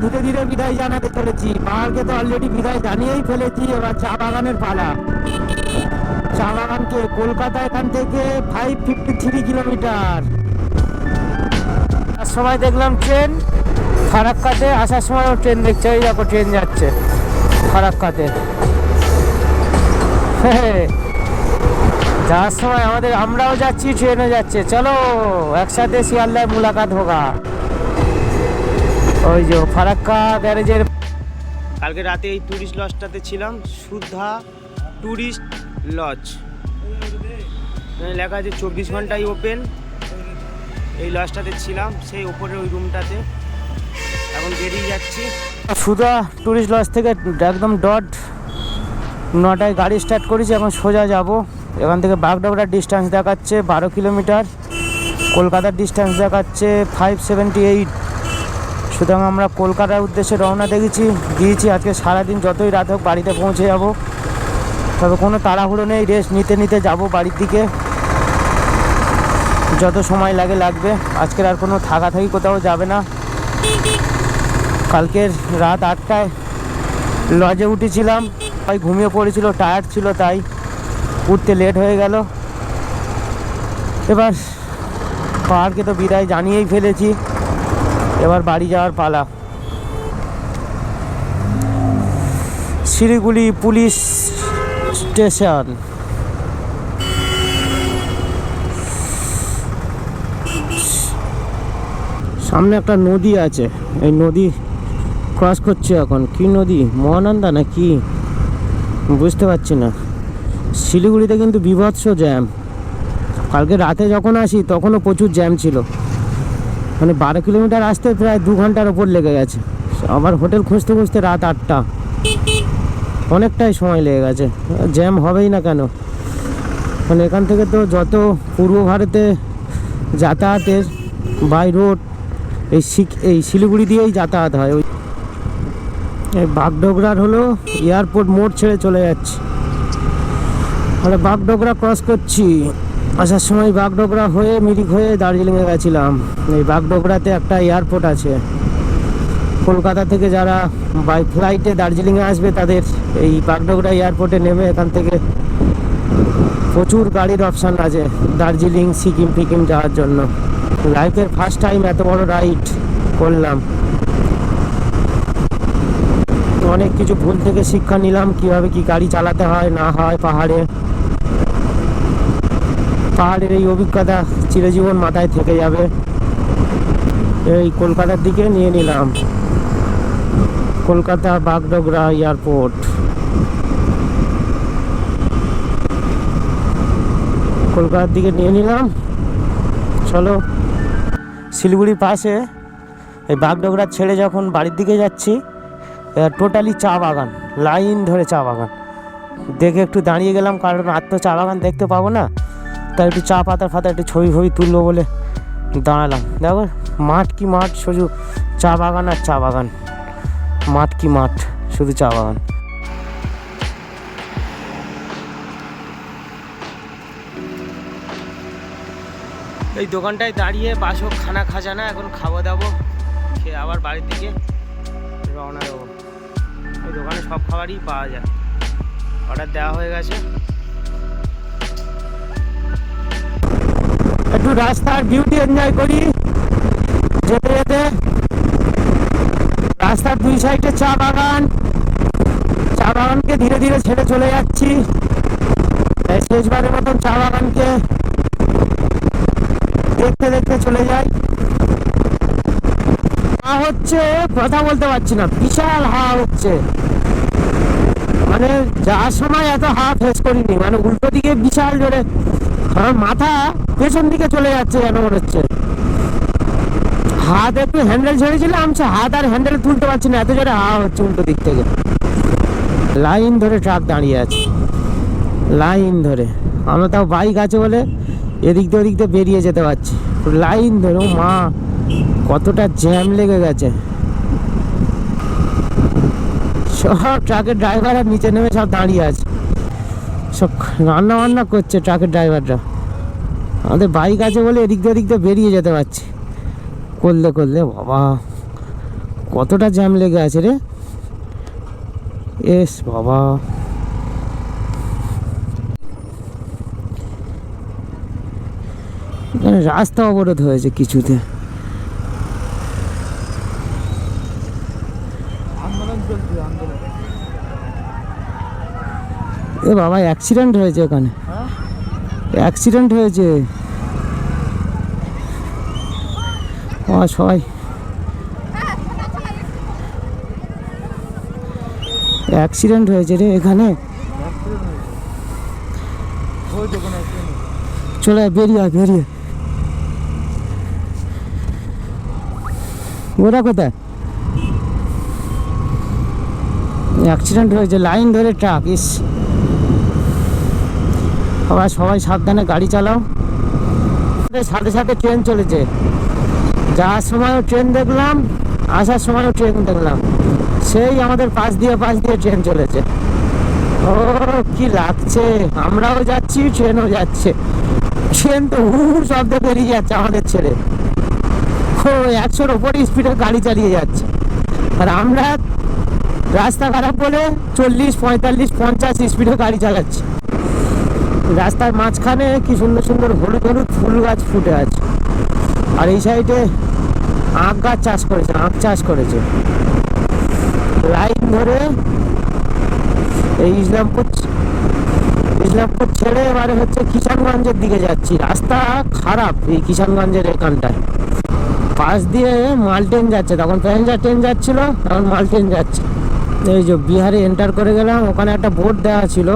ধীরে ধীরে বিদায় জানাতে চলেছি। পাহাড়কে তো অলরেডি বিদায় জানিয়েই ফেলেছি, এবার চা বাগানের পালা। চা বাগানকে কলকাতা এখান থেকে 553 কিলোমিটার। আর সময় দেখলাম ট্রেন ফারাক্কাতে, আসার সময়ও ট্রেন দেখছে, ওই দেখো ট্রেন যাচ্ছে ফারাক্কাতে। যাওয়ার সময় আমরাও যাচ্ছি, ট্রেনও যাচ্ছে। চলো একসাথে শিয়ালদায় মুলাকাত হোগা। ওই যে ফারাক্কা গ্যারেজের কালকে রাতে এই ট্যুরিস্ট লজটাতে ছিলাম, সুধা ট্যুরিস্ট লজ। লেখা আছে 24 ঘন্টাই ওপেন। এই লজটাতে ছিলাম, সেই ওপরের ওই রুমটাতে। এখন বেরিয়ে যাচ্ছি সুধা ট্যুরিস্ট লজ থেকে, একদম ডট 9টায় গাড়ি স্টার্ট করেছি। এখন সোজা যাব। এখান থেকে বাগডোগরার ডিস্টেন্স দেখাচ্ছে 12 কিলোমিটার, কলকাতার ডিস্টেন্স দেখাচ্ছে 578। সুতরাং আমরা কলকাতার উদ্দেশ্যে রওনা দিয়েছি। আজকে সারাদিন যতই রাত হোক বাড়িতে পৌঁছে যাব, তবে কোনো তাড়াহুড়ো নেই, রেস্ট নিতে নিতে যাব বাড়ির দিকে। যত সময় লাগবে। আজকের আর কোনো থাকাথাকি কোথাও যাবে না। কালকের রাত 8টায় লজে উঠেছিলাম, তাই ঘুমিয়ে পড়েছিল, টায়ার্ড ছিল, তাই উঠতে লেট হয়ে গেল। এবার পাহাড়কে তো বিদায় জানিয়েই ফেলেছি, এবার বাড়ি যাওয়ার পালা। Siliguri police station. সামনে একটা নদী আছে, এই নদী ক্রস করছে এখন। কি নদী, মহানন্দা না কি বুঝতে পারছি না। শিলিগুড়িতে কিন্তু বীভৎস জ্যাম। কালকে রাতে যখন আসি তখনও প্রচুর জ্যাম ছিল, মানে 12 কিলোমিটার আসতে প্রায় 2 ঘন্টার ওপর লেগে গেছে। আবার হোটেল খুঁজতে খুঁজতে রাত 8টা, অনেকটাই সময় লেগে গেছে। জ্যাম হবেই না কেন, মানে এখান থেকে তো যত পূর্ব ভারতে যাতায়াতের বাই রোড এই শিলিগুড়ি দিয়েই যাতায়াত হয়। এই বাগডোগরার হলো এয়ারপোর্ট মোড় ছেড়ে চলে যাচ্ছে, তাহলে বাগডোগরা ক্রস করছি। আসার সময় বাগডোগরা হয়ে মিরিক হয়ে দার্জিলিংয়ে গেছিলাম। এই বাগডোগরাতে একটা এয়ারপোর্ট আছে। কলকাতা থেকে যারা বাই ফ্লাইটে দার্জিলিংয়ে আসবে তাদের এই বাগডোগরা এয়ারপোর্টে নেমে এখান থেকে প্রচুর গাড়ির অপশান আছে দার্জিলিং, সিকিম ফিকিম যাওয়ার জন্য। লাইফের ফার্স্ট টাইম এত বড় রাইড করলাম, অনেক কিছু ভুল থেকে শিক্ষা নিলাম, কিভাবে কি গাড়ি চালাতে হয় না হয়। পাহাড়ের এই অভিজ্ঞতা চিরজীবন মাথায় থেকে যাবে। এই কলকাতার দিকে নিয়ে নিলাম, কলকাতা বাগডোগরা এয়ারপোর্ট। কলকাতার দিকে নিয়ে নিলাম। চলো শিলিগুড়ির পাশে এই বাগডোগরা ছেড়ে যখন বাড়ির দিকে যাচ্ছি, টোটালি চা বাগান, লাইন ধরে চা বাগান। দেখে একটু দাঁড়িয়ে গেলাম, কারণ আর তো চা বাগান দেখতে পাবো না, তাই একটু চা পাতা একটু ছবি তুলবো বলে দাঁড়ালাম। দেখো মাঠ কি মাঠ, শুধু চা বাগান আর চা বাগান। মাঠ কি মাঠ, শুধু চা বাগান। এই দোকানটায় দাঁড়িয়ে বাসক খানা খাজানা এখন খাবো দাবো, খেয়ে আবার বাড়ির দিকে রওনা দেবো। এই দোকানে সব খাবারই পাওয়া যায়, অর্ডার দেওয়া হয়ে গেছে। একটু রাস্তার বিউটি এনজয় করি যেতে যেতে। রাস্তার দুই সাইডে চা বাগানকে ধীরে ধীরে ছেড়ে চলে যাচ্ছি। শেষবারের মতন চা বাগানকে দেখতে দেখতে চলে যাই। হচ্ছে কথা বলতে পারছি না, বিশাল হাওয়া হচ্ছে। মানে যাওয়ার সময় এত হাওয়া ফেস করিনি, মানে উল্টো দিকে বিশাল জোরে, আমার মাথা পেছন দিকে চলে যাচ্ছে যেন মনে হচ্ছে। হাত একটু হ্যান্ডেল ছেড়েছিলাম, হাত আর হ্যান্ডেল তুলতে পারছি না, এত জোরে হাওয়া হচ্ছে উল্টো দিক থেকে। লাইন ধরে ট্রাক দাঁড়িয়ে আছে, লাইন ধরে। আমরা তাও বাইক আছে বলে এদিক দিয়ে বেরিয়ে যেতে পারছি। লাইন ধরে মা কতটা জ্যাম লেগে গেছে। সব ট্রাকের ড্রাইভাররা নিচে নেমে সব দাঁড়িয়ে আছে, সব রান্না বান্না করছে ট্রাকের ড্রাইভাররা। আমাদের বাইক আছে বলে এদিক দিয়ে বেরিয়ে যেতে পারছি। করলে বাবা কতটা জ্যাম লেগে আছে রে। এস বাবা, এখানে রাস্তা অবরোধ হয়েছে কিছুতে। এ বাবা, অ্যাক্সিডেন্ট হয়েছে এখানে, অ্যাক্সিডেন্ট হয়েছে। সবাই অ্যাক্সিডেন্ট হয়েছে রে এখানে। চলে বেরিয়ে বেরিয়ে। ওরা কোথায়? অ্যাক্সিডেন্ট হয়েছে, লাইন ধরে ট্রাক। ইস, সবাই সাবধানে গাড়ি চালাও। সাথে সাথে ট্রেন চলেছে, যাওয়ার সময়ও ট্রেন দেখলাম, আসার সময়ও ট্রেন দেখলাম। সেই আমাদের পাশ দিয়ে ট্রেন চলেছে। ও কি লাগছে, আমরাও যাচ্ছি, ট্রেনও যাচ্ছে। ট্রেন তো হুড় শব্দে বেরিয়ে যাচ্ছে আমাদের ছেড়ে। ও 100-র উপরে স্পিডে গাড়ি চালিয়ে যাচ্ছে, আর আমরা রাস্তা খারাপ বলে 40, 45, 50 স্পিডে গাড়ি চালাচ্ছি। রাস্তার মাঝখানে কি সুন্দর সুন্দর হলুদ হলুদ ফুল গাছ ফুটে আছে। আর এই সাইডে আখ গাছ চাষ করেছে, আখ চাষ করেছে। লাইন ধরে এই ইসলামপুর ছেড়ে এবারে হচ্ছে কিষানগঞ্জের দিকে যাচ্ছি। রাস্তা খারাপ এই কিষানগঞ্জের এখানটায়। পাশ দিয়ে মাল ট্রেন যাচ্ছে, তখন প্যাসেঞ্জার ট্রেন যাচ্ছিল, তখন মাল ট্রেন যাচ্ছে। এই যে বিহারে এন্টার করে গেলাম, ওখানে একটা বোর্ড দেওয়া ছিল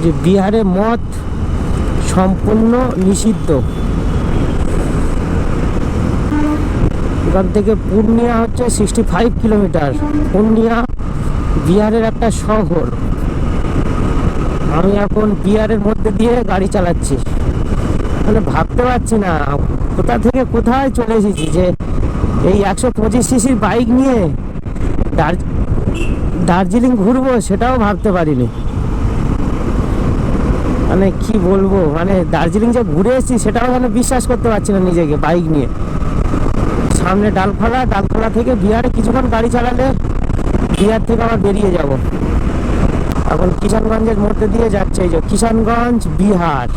যে বিহারে মদ সম্পূর্ণ নিষিদ্ধ। এখান থেকে পূর্ণিয়া হচ্ছে 65 কিলোমিটার। পূর্ণিয়া বিহারের একটা শহর। আমি এখন বিহারের মধ্যে দিয়ে গাড়ি চালাচ্ছি, মানে ভাবতে পারছি না কোথা থেকে কোথায় চলে এসেছি। যে এই 125 সিসির বাইক নিয়ে দার্জিলিং ঘুরবো, সেটাও ভাবতে পারিনি। মানে কি বলবো, মানে দার্জিলিং যে ঘুরে এসেছি সেটাও মানে বিশ্বাস করতে পারছি না নিজেকে। বাইক নিয়ে সামনে ডালখোলা থেকে বিহারে কিছুক্ষণ গাড়ি চালালে বিহার থেকে আবার বেরিয়ে যাব। এখন কিষানগঞ্জের মধ্যে দিয়ে যাচ্ছে, এই যে কিষানগঞ্জ বিহার,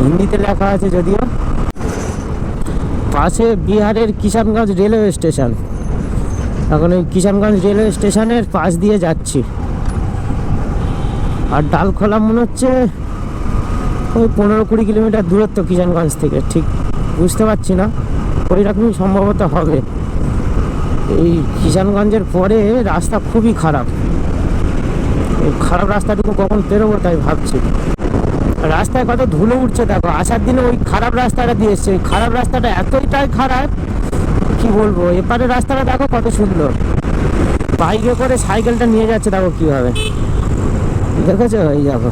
হিন্দিতে লেখা আছে যদিও। পাশে বিহারের কিষানগঞ্জ রেলওয়ে স্টেশন। এখন এই কিষানগঞ্জ রেলওয়ে স্টেশনের পাশ দিয়ে যাচ্ছি। আর ডালখোলা মনে হচ্ছে ওই 15-20 কিলোমিটার দূরত্ব কিষানগঞ্জ থেকে, ঠিক বুঝতে পারছি না, ওই রকমই সম্ভবত হবে। এই কিষানগঞ্জের পরে রাস্তা খুবই খারাপ। এই খারাপ রাস্তাটুকু কখন পেরোবো তাই ভাবছি। রাস্তায় কত ধুলো উঠছে দেখো, আসার দিনে ওই খারাপ রাস্তাটা দিয়ে এসছে। ওই খারাপ রাস্তাটা এতটাই খারাপ কি বলবো। এপারে রাস্তাটা দেখো কত সুন্দর, বাইকে করে সাইকেলটা নিয়ে যাচ্ছে দেখো কিভাবে, দেখেছো? এই দেখো,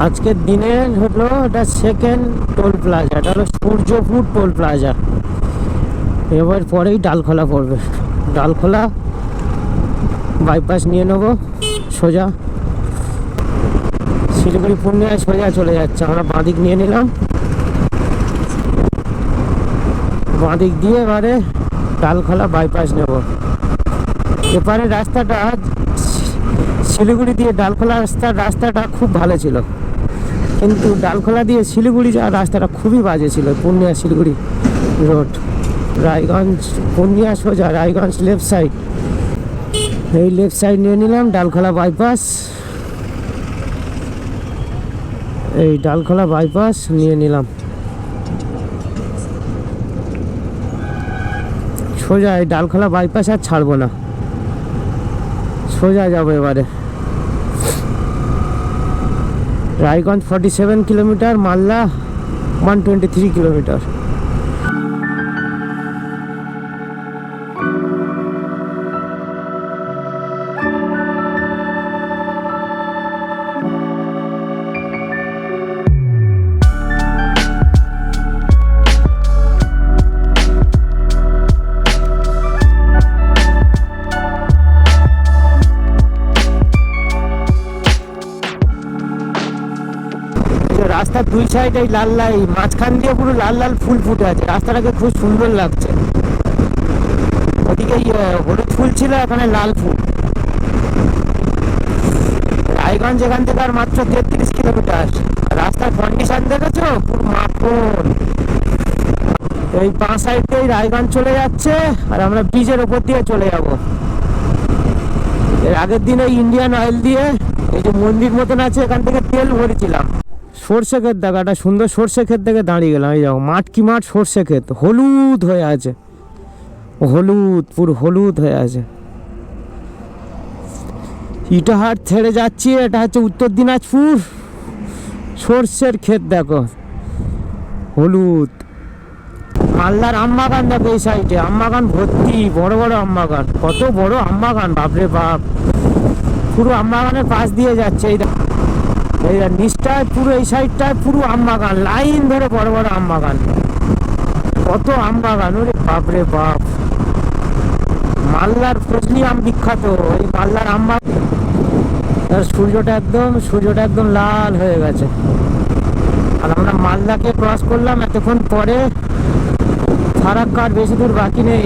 আজকের দিনে হলো এটা সেকেন্ড টোল প্লাজা, এটা হলো সূর্যপুর টোল প্লাজা। এবার পরেই ডালখোলা পড়বে। ডালখোলা বাইপাস নিয়ে নেবো, সোজা শিলিগুড়ি পূর্ণিয়ায় সোজা চলে যাচ্ছে। আমরা বাঁদিক নিয়ে নিলাম, বাঁদিক দিয়ে এবারে ডালখোলা বাইপাস নেব। এপারে রাস্তাটা শিলিগুড়ি দিয়ে ডালখোলা রাস্তাটা খুব ভালো ছিল, কিন্তু ডালখোলা দিয়ে শিলিগুড়ি যাওয়ার রাস্তাটা খুবই বাজে ছিল। পূর্ণিয়া শিলিগুড়ি রোড, রায়গঞ্জ পূর্ণিয়া সোজা, রায়গঞ্জ লেফট সাইড। এই লেফট সাইড নিয়ে নিলাম, ডালখোলা বাইপাস। এই ডালখোলা বাইপাস নিয়ে নিলাম, সোজা এই ডালখোলা বাইপাস আর ছাড়বো না, সোজা যাবো এবারে। Raiganj 47 kilometre, Malda 123 kilometre. রাস্তা দুই সাইডে লাল লাল, মাঝখান দিয়ে পুরো লাল লাল ফুল ফুটে আছে, রাস্তাটাকে খুব সুন্দর লাগছে। ওদিকে হলুদ ফুল ছিল, এখানে লাল ফুল। রায়গঞ্জ এখান থেকে আর মাত্র 33 কিলোমিটার। রাস্তার কন্ডিশন দেখেছো, পুরো মাখন। এই বাঁ সাইড দিয়ে রায়গঞ্জ চলে যাচ্ছে, আর আমরা ব্রিজের ওপর দিয়ে চলে যাব। এর আগের দিনে ইন্ডিয়ান অয়েল দিয়ে এই যে মন্দির মতন আছে, এখান থেকে তেল ভরেছিলাম। সর্ষে ক্ষেত দেখো, একটা সুন্দর সর্ষে ক্ষেত থেকে দাঁড়িয়ে গেলাম। এই দেখো মাঠ কি মাঠ, সর্ষে ক্ষেত হলুদ হয়ে আছে, হলুদ পুরো হলুদ হয়ে আছে। ইটাহাট ছেড়ে যাচ্ছি, এটা হচ্ছে উত্তর দিনাজপুর। সর্ষের ক্ষেত দেখো হলুদ। মালদার আমবাগান দেখো, এই সাইডে আমবাগান ভর্তি, বড় বড় আমবাগান। কত বড় আমবাগান, বাপরে বাপ। পুরো আমবাগানের পাশ দিয়ে যাচ্ছে। এই নিচটায় পুরো, এই সাইডটায় পুরো আমবাগান, লাইন ধরে বড় বড় আমবাগান। কত আমবাগান, ওরে বাপরে বাপ। মালদার ফজলি আম বিখ্যাত, এই মালদার আমবাগান। সূর্যটা একদম লাল হয়ে গেছে। আর আমরা মালদাকে ক্রস করলাম এতক্ষণ পরে। ফারাক্কা আর বেশি দূর বাকি নেই,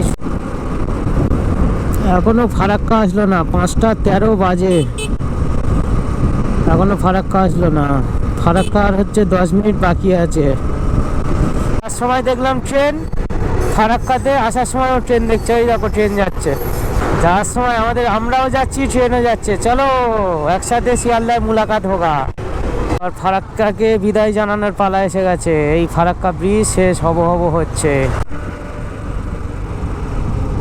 এখনো ফারাক্কা আসলো না। 5টা 13 বাজে, এখনো ফারাক্কা আসলো না। ফারাক্কা আর হচ্ছে 10 মিনিট বাকি আছে। আসার সময় দেখলাম ট্রেন, ফারাক্কাতে আসার সময়ও ট্রেন দেখছে। ওই দেখো ট্রেন যাচ্ছে, যাওয়ার সময় আমরাও যাচ্ছি, ট্রেনও যাচ্ছে। চলো একসাথে শিয়ালদায় মুলাকাত হোগা। আর ফারাক্কাকে বিদায় জানানোর পালা এসে গেছে। এই ফারাক্কা ব্রিজ শেষ হব হচ্ছে।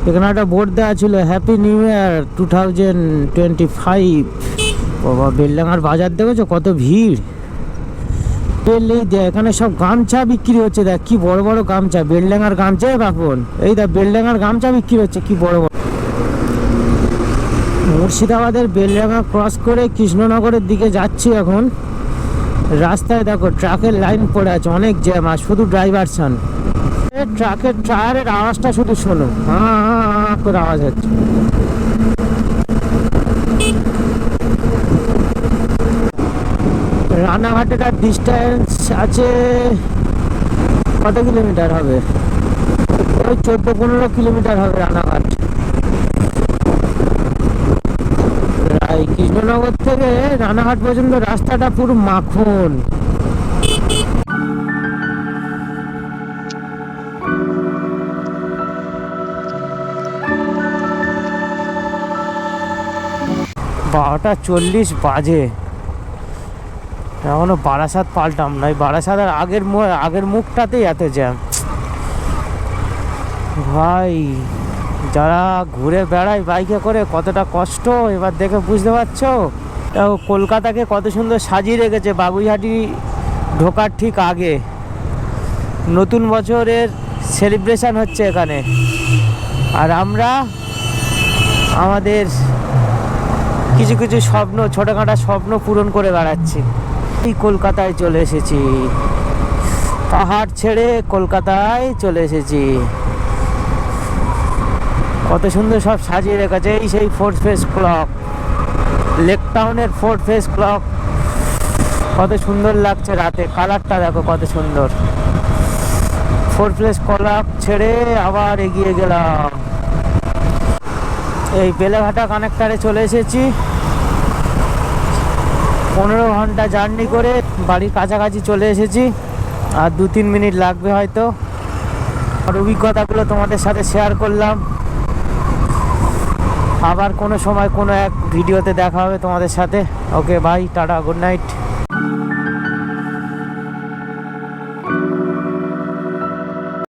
এখানে একটা বোর্ড দেওয়া ছিল, হ্যাপি নিউ ইয়ার 2025। বাবা, বেলডাঙ্গার বাজার দেখেছো কত ভিড়। এখানে সব গামছা বিক্রি হচ্ছে, দেখ কি বড় বড় গামছা। বেলডাঙ্গার গামছা বাপন, এই দেখ বেলডাঙ্গার গামছা বিক্রি হচ্ছে, কি বড় বড়। মুর্শিদাবাদের বেলডাঙ্গা ক্রস করে কৃষ্ণনগরের দিকে যাচ্ছি এখন। রাস্তায় দেখো ট্রাকের লাইন পড়ে আছে, অনেক জ্যাম। আর শুধু ড্রাইভারসান, ট্রাকের টায়ারের আওয়াজটা শুধু শোনো, হ্যাঁ করে আওয়াজ হচ্ছে। রানাঘাটের ডিস্টেন্স আছে কত কিলোমিটার হবে, ওই 14-15 কিলোমিটার হবে রানাঘাট। কৃষ্ণনগর থেকে রানাঘাট পর্যন্ত রাস্তাটা পুরো মাখন। বারোটা 40 বাজে, এখনো বারাসাত পাল্টাম নাই। বারাসাত আর আগের মুখটাতেই এত জ্যাম ভাই। যারা ঘুরে বেড়ায় বাইকে করে কতটা কষ্ট এবার দেখে বুঝতে পারছো। কলকাতাকে কত সুন্দর সাজিয়ে রেখেছে বাবুইহাটি ঢোকার ঠিক আগে। নতুন বছরের সেলিব্রেশন হচ্ছে এখানে, আর আমরা আমাদের কিছু কিছু স্বপ্ন, ছোটোখাটো স্বপ্ন পূরণ করে বেড়াচ্ছি। এই কলকাতায় চলে এসেছি, পাহাড় ছেড়ে কলকাতায় চলে এসেছি। কত সুন্দর সব সাজিয়ে রেখেছে। এই সেই ফোর্ট ফেস ক্লক, লেক টাউনের ফোর্ট ফেস ক্লক, কত সুন্দর লাগছে রাতে। কালারটা দেখো কত সুন্দর। ফোর্ট ফেস ক্লক ছেড়ে আবার এগিয়ে গেলাম। এই বেলেঘাটা কানেক্টারে চলে এসেছি। 15 ঘন্টা জার্নি করে বাড়ির কাছাকাছি চলে এসেছি। আর 2-3 মিনিট লাগবে হয়তো। আর অভিজ্ঞতাগুলো তোমাদের সাথে শেয়ার করলাম। আবার কোনো সময় কোনো এক ভিডিওতে দেখা হবে তোমাদের সাথে। Okay bye, tata, good night.